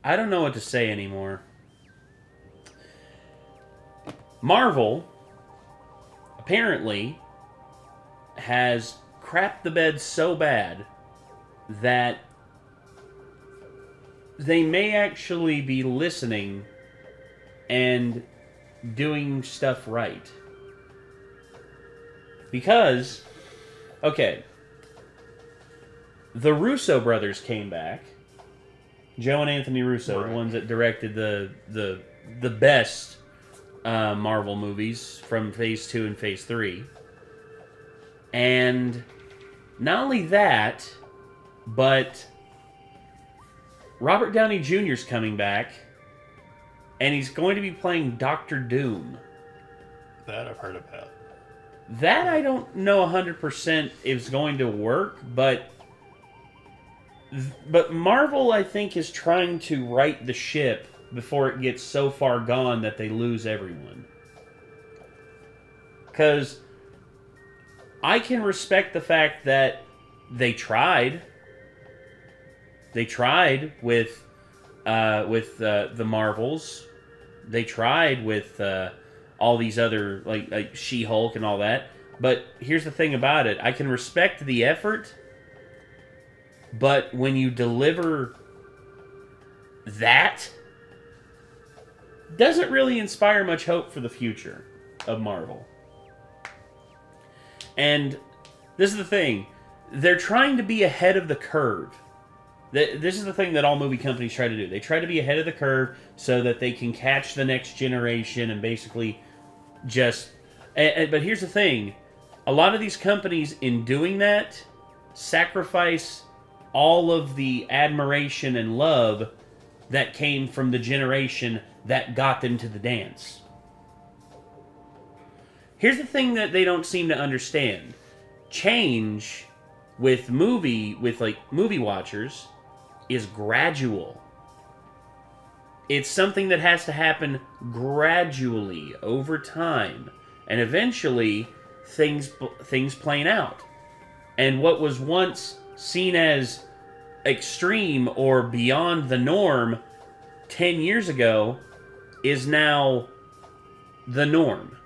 I don't know what to say anymore. Marvel apparently has crapped the bed so bad that they may actually be listening and doing stuff right. Because, okay, the Russo brothers came back. Joe and Anthony Russo, right, the ones that directed the best Marvel movies from Phase 2 and Phase 3. And not only that, but Robert Downey Jr. is coming back, and he's going to be playing Doctor Doom. That I've heard about. That I don't know 100% is going to work, but Marvel, I think, is trying to right the ship before it gets so far gone that they lose everyone. Because I can respect the fact that they tried. They tried with the Marvels. They tried with all these other, like She-Hulk and all that. But here's the thing about it. I can respect the effort, but when you deliver that, doesn't really inspire much hope for the future of Marvel. And this is the thing. They're trying to be ahead of the curve. This is the thing that all movie companies try to do. They try to be ahead of the curve so that they can catch the next generation and basically just... But here's the thing. A lot of these companies, in doing that, sacrifice all of the admiration and love that came from the generation that got them to the dance. Here's the thing that they don't seem to understand. Change with movie watchers is gradual. It's something that has to happen gradually over time, and eventually things plane out. And what was once seen as extreme or beyond the norm 10 years ago is now the norm.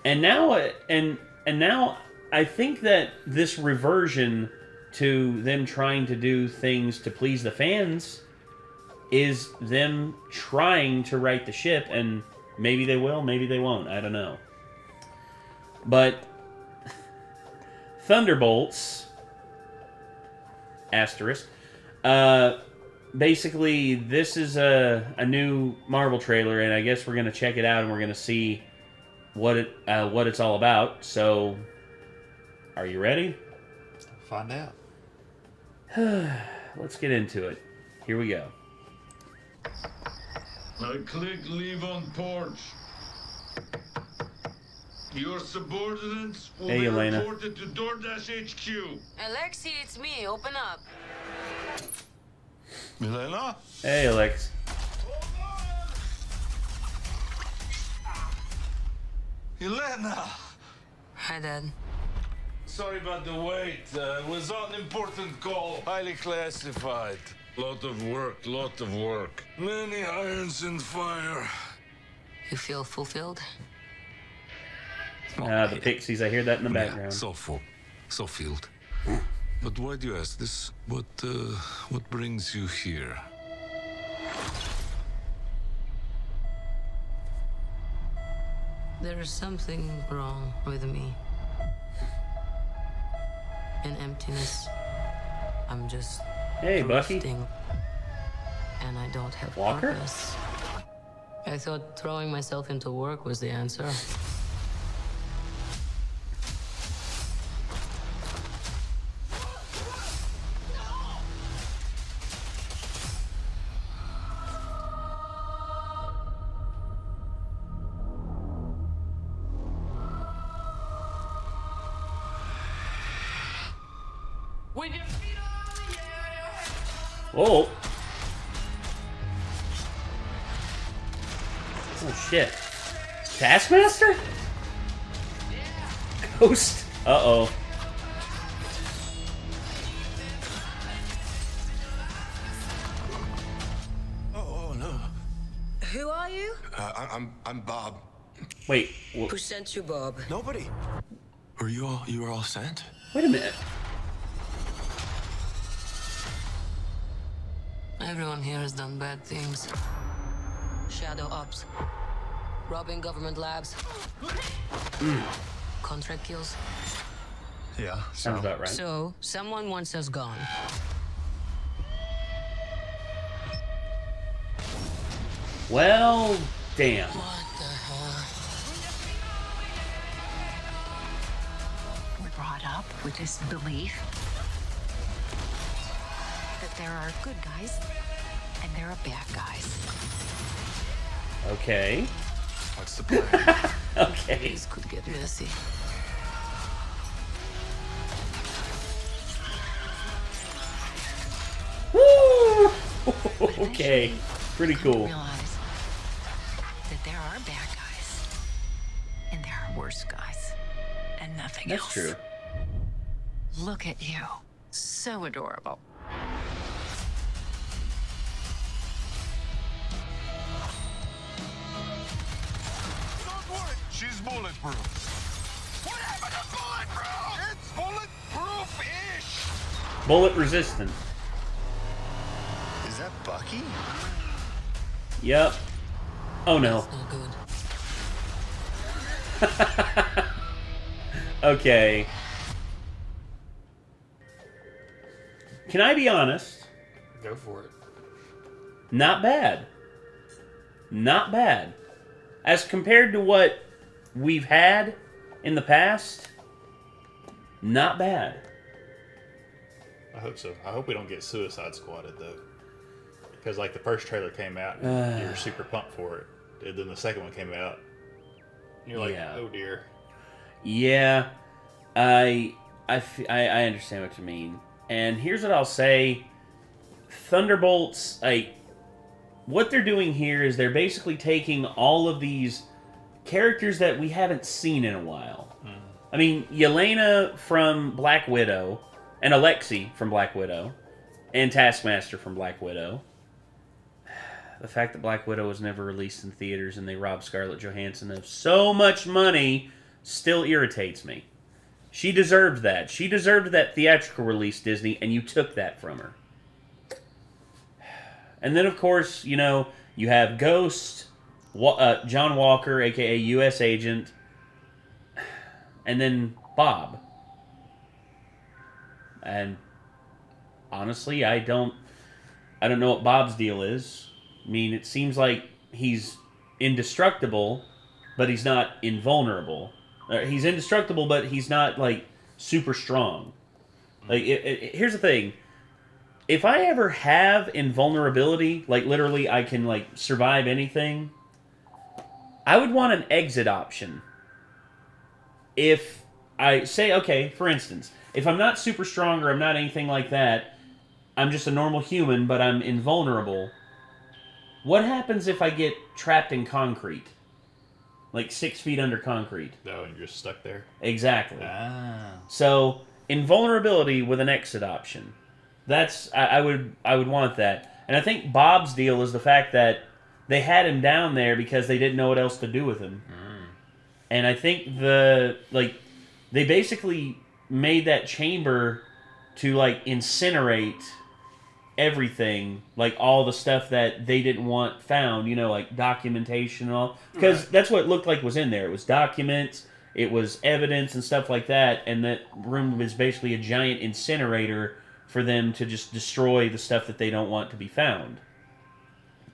And now I think that this reversion to them trying to do things to please the fans is them trying to right the ship, and maybe they will, maybe they won't, I don't know. But Thunderbolts asterisk basically this is a new Marvel trailer, and I guess we're going to check it out and we're going to see what it's all about. So are you ready? Find out. Let's get into it. Here we go. I click leave on porch. Your subordinates will be Elena. reported to DoorDash HQ. Alexi, it's me. Open up. Elena? Hey, Alex. Elena! Hi, Dad. Sorry about the wait. It was an important call. Highly classified. Lot of work. Many irons in fire. You feel fulfilled? The Pixies, I hear that in the background. So full. So filled. But why do you ask this? What brings you here? There is something wrong with me. An emptiness. I'm just Hey, Bucky. drifting, and I don't have Walker? purpose. I thought throwing myself into work was the answer. Oh. Oh, shit. Taskmaster? Ghost? Uh-oh. I'm Bob. Wait. Who sent you, Bob? Nobody. You were all sent? Wait a minute. Everyone here has done bad things. Shadow ops. Robbing government labs. Contract kills. Yeah. Sounds about right. So, someone wants us gone. Well, damn. What the hell? We're brought up with this belief that there are good guys and there are bad guys. Okay. What's the plan? Okay. This could get messy. Woo! Okay. Pretty cool. Realize that there are bad guys and there are worse guys and nothing That's else. true. Look at you. So adorable. Don't worry, she's bulletproof. What happened to bulletproof? It's bulletproof-ish. Bullet resistant. Is that Bucky? Yep. Oh no. That's not good. Okay. Can I be honest? Go for it. Not bad. Not bad. As compared to what we've had in the past, not bad. I hope so. I hope we don't get Suicide Squatted though, because like the first trailer came out, and you were super pumped for it, and then the second one came out, and you're like, Yeah. oh dear. Yeah, I understand what you mean. And here's what I'll say. Thunderbolts, what they're doing here is they're basically taking all of these characters that we haven't seen in a while. I mean, Yelena from Black Widow, and Alexei from Black Widow, and Taskmaster from Black Widow. The fact that Black Widow was never released in theaters and they robbed Scarlett Johansson of so much money still irritates me. She deserved that. She deserved that theatrical release, Disney, and you took that from her. And then, of course, you know, you have Ghost, John Walker, a.k.a. U.S. Agent, and then Bob. And honestly, I don't know what Bob's deal is. I mean, it seems like he's indestructible, but he's not invulnerable. He's indestructible, but he's not, like, super strong. Like, here's the thing. If I ever have invulnerability, like, literally I can, like, survive anything, I would want an exit option. If I say, okay, for instance, if I'm not super strong or I'm not anything like that, I'm just a normal human, but I'm invulnerable, what happens if I get trapped in concrete? Like 6 feet under concrete. No, and you're just stuck there. Exactly. Ah. So, invulnerability with an exit option. That's I would want that. And I think Bob's deal is the fact that they had him down there because they didn't know what else to do with him. And I think they basically made that chamber to like incinerate everything, like all the stuff that they didn't want found, you know, like documentation and all. Because that's what it looked like was in there. It was documents, it was evidence and stuff like that, and that room was basically a giant incinerator for them to just destroy the stuff that they don't want to be found.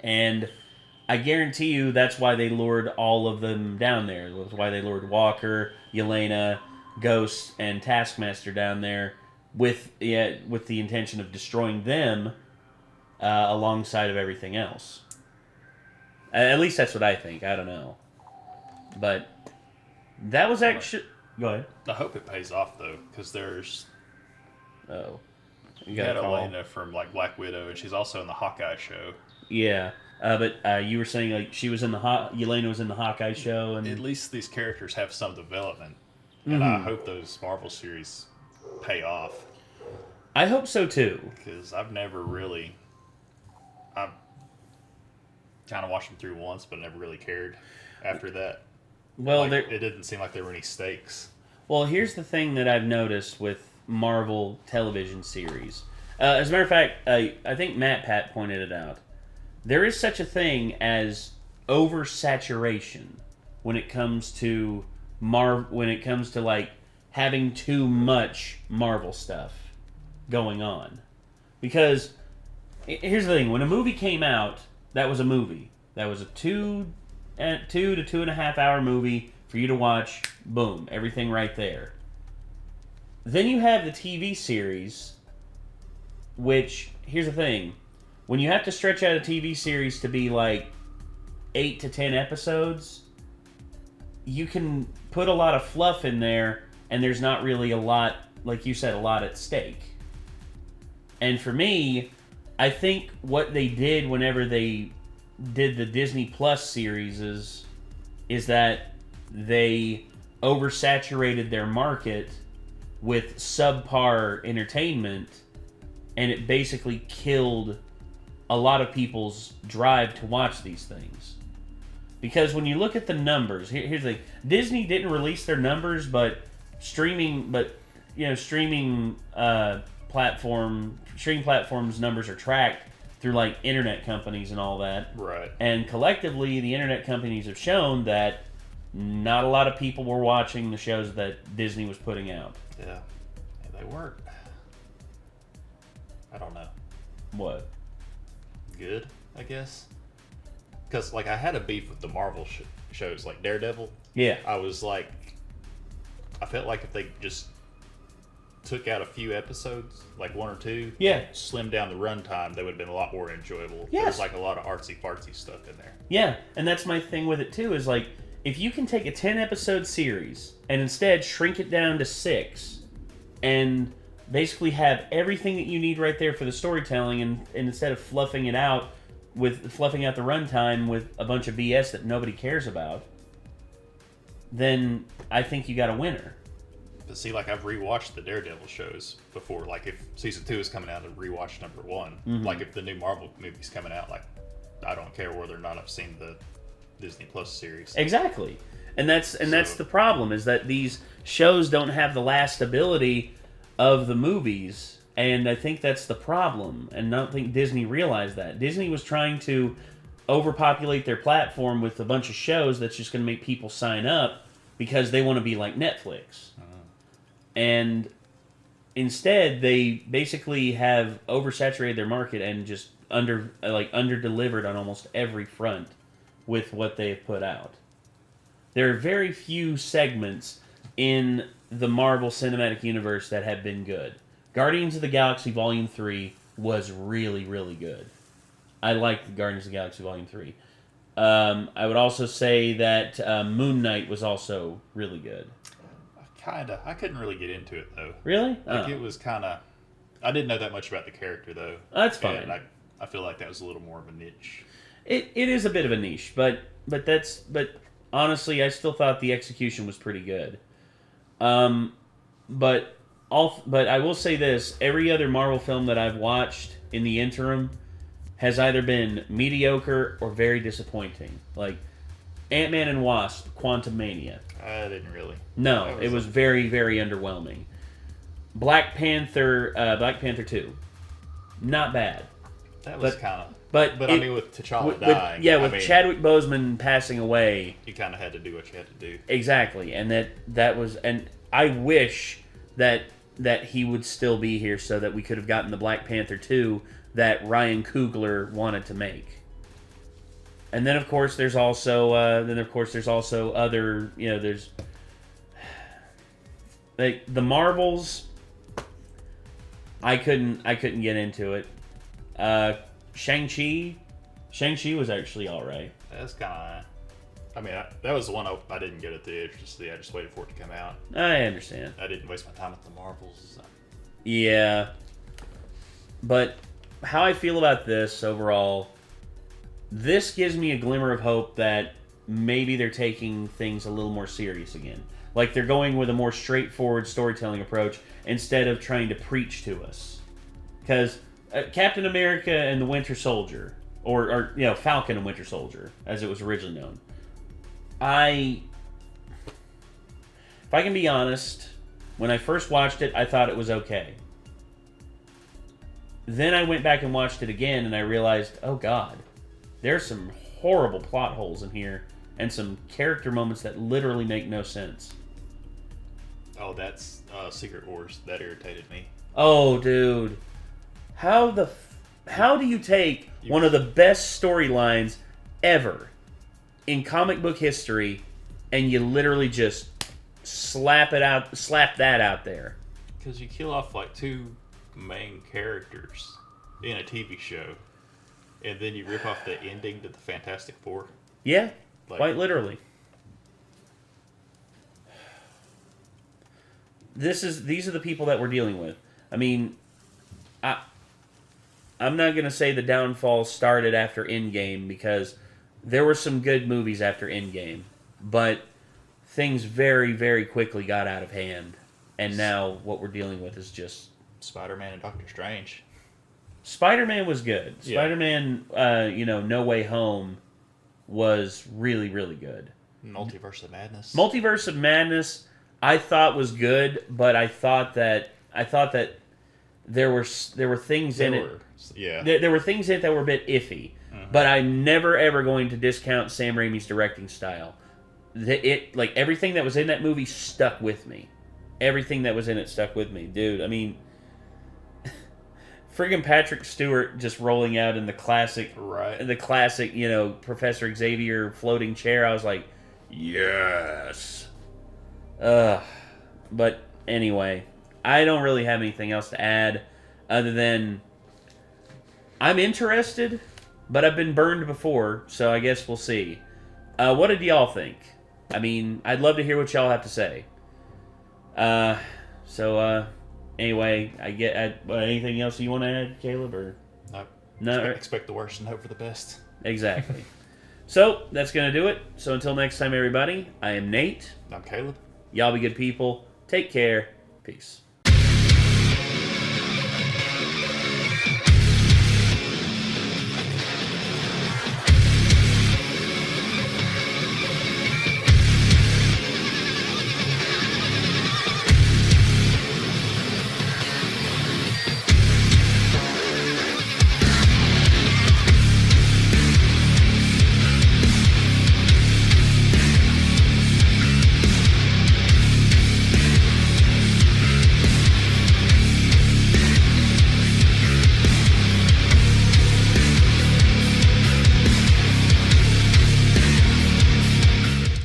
And I guarantee you that's why they lured all of them down there. That's why they lured Walker, Yelena, Ghost, and Taskmaster down there with the intention of destroying them alongside of everything else. At least that's what I think. I don't know. But that was actually... Go ahead. I hope it pays off, though, because there's... Oh. You got Elena from, like, Black Widow, and she's also in the Hawkeye show. Yeah. But you were saying, like, she was in the... Yelena was in the Hawkeye show, and... At least these characters have some development. And I hope those Marvel series pay off. I hope so, too. Because I've never really... kind of watched them through once, but never really cared after that. Well, like, it didn't seem like there were any stakes. Well, here's the thing that I've noticed with Marvel television series. As a matter of fact, I think Matt Pat pointed it out. There is such a thing as oversaturation when it comes to like having too much Marvel stuff going on. Because here's the thing: when a movie came out, that was a movie. That was a 2 to 2.5 hour movie for you to watch. Boom, everything right there. Then you have the TV series, which, here's the thing, when you have to stretch out a TV series to be like 8 to 10 episodes, you can put a lot of fluff in there, and there's not really a lot, like you said, a lot at stake. And for me, I think what they did whenever they did the Disney Plus series is that they oversaturated their market with subpar entertainment, and it basically killed a lot of people's drive to watch these things. Because when you look at the numbers, here's the thing: Disney didn't release their numbers, but streaming platforms numbers are tracked through like internet companies and all that. Right. And collectively, the internet companies have shown that not a lot of people were watching the shows that Disney was putting out. Yeah, they weren't. I don't know. What? Good, I guess. Because, like, I had a beef with the Marvel shows, like Daredevil. Yeah. I was like, I felt like if they just took out a few episodes, like 1 or 2, yeah, slimmed down the runtime, they would have been a lot more enjoyable. Yes. There's like a lot of artsy-fartsy stuff in there. Yeah, and that's my thing with it too, is like, if you can take a 10-episode series and instead shrink it down to 6 and basically have everything that you need right there for the storytelling, and instead of fluffing out the runtime with a bunch of BS that nobody cares about, then I think you got a winner. But see, like, I've rewatched the Daredevil shows before. Like, if season 2 is coming out, I've rewatched number 1. Mm-hmm. Like, if the new Marvel movie's coming out, like, I don't care whether or not I've seen the Disney Plus series. Exactly. And that's the problem, is that these shows don't have the lastability of the movies, and I think that's the problem. And I don't think Disney realized that. Disney was trying to overpopulate their platform with a bunch of shows that's just going to make people sign up because they want to be like Netflix. And instead, they basically have oversaturated their market and just under-delivered on almost every front with what they have put out. There are very few segments in the Marvel Cinematic Universe that have been good. Guardians of the Galaxy Volume 3 was really, really good. I liked Guardians of the Galaxy Volume 3. I would also say that Moon Knight was also really good. Kinda. I couldn't really get into it, though. Really? Like, it was kind of... I didn't know that much about the character, though. That's fine. And I feel like that was a little more of a niche. It is a bit of a niche, but honestly, I still thought the execution was pretty good. But I will say this: every other Marvel film that I've watched in the interim has either been mediocre or very disappointing. Like Ant-Man and Wasp: Quantumania. I didn't really. No, it was very, very underwhelming. Black Panther 2, not bad. That was kind of... But I mean, with T'Challa dying... with Chadwick Boseman passing away... You kind of had to do what you had to do. Exactly, and that was... And I wish that he would still be here so that we could have gotten the Black Panther 2 that Ryan Coogler wanted to make. And then, of course, there's also other... You know, there's... Like, the Marvels... I couldn't get into it. Shang-Chi was actually alright. That's kind of... I mean, that was the one I didn't get at the theater. I just waited for it to come out. I understand. I didn't waste my time with the Marvels. Yeah. But how I feel about this overall, this gives me a glimmer of hope that maybe they're taking things a little more serious again. Like they're going with a more straightforward storytelling approach instead of trying to preach to us. Because Captain America and the Winter Soldier, or Falcon and Winter Soldier, as it was originally known. If I can be honest, when I first watched it, I thought it was okay. Then I went back and watched it again, and I realized, oh god, there's some horrible plot holes in here, and some character moments that literally make no sense. Oh, that's Secret Wars. That irritated me. Oh, dude. How do you take one of the best storylines ever in comic book history and you literally just slap that out there? Because you kill off like 2 main characters in a TV show, and then you rip off the ending to the Fantastic Four. Yeah, quite literally. These are the people that we're dealing with. I mean, I'm not going to say the downfall started after Endgame, because there were some good movies after Endgame, but things very, very quickly got out of hand, and now what we're dealing with is just... Spider-Man and Doctor Strange. Spider-Man was good. Yeah. Spider-Man, No Way Home was really, really good. Multiverse of Madness. Multiverse of Madness, I thought was good, but I thought that there were things in it. Yeah. There were things in it that were a bit iffy, but I'm never ever going to discount Sam Raimi's directing style. Everything that was in that movie stuck with me. Everything that was in it stuck with me, dude. I mean, friggin' Patrick Stewart just rolling out in the classic, Professor Xavier floating chair. I was like, yes. But anyway, I don't really have anything else to add other than I'm interested, but I've been burned before, so I guess we'll see. What did y'all think? I mean, I'd love to hear what y'all have to say. Anyway, anything else you want to add, Caleb? Or no? Expect the worst and hope for the best. Exactly. So, that's going to do it. So, until next time, everybody, I am Nate. I'm Caleb. Y'all be good people. Take care. Peace.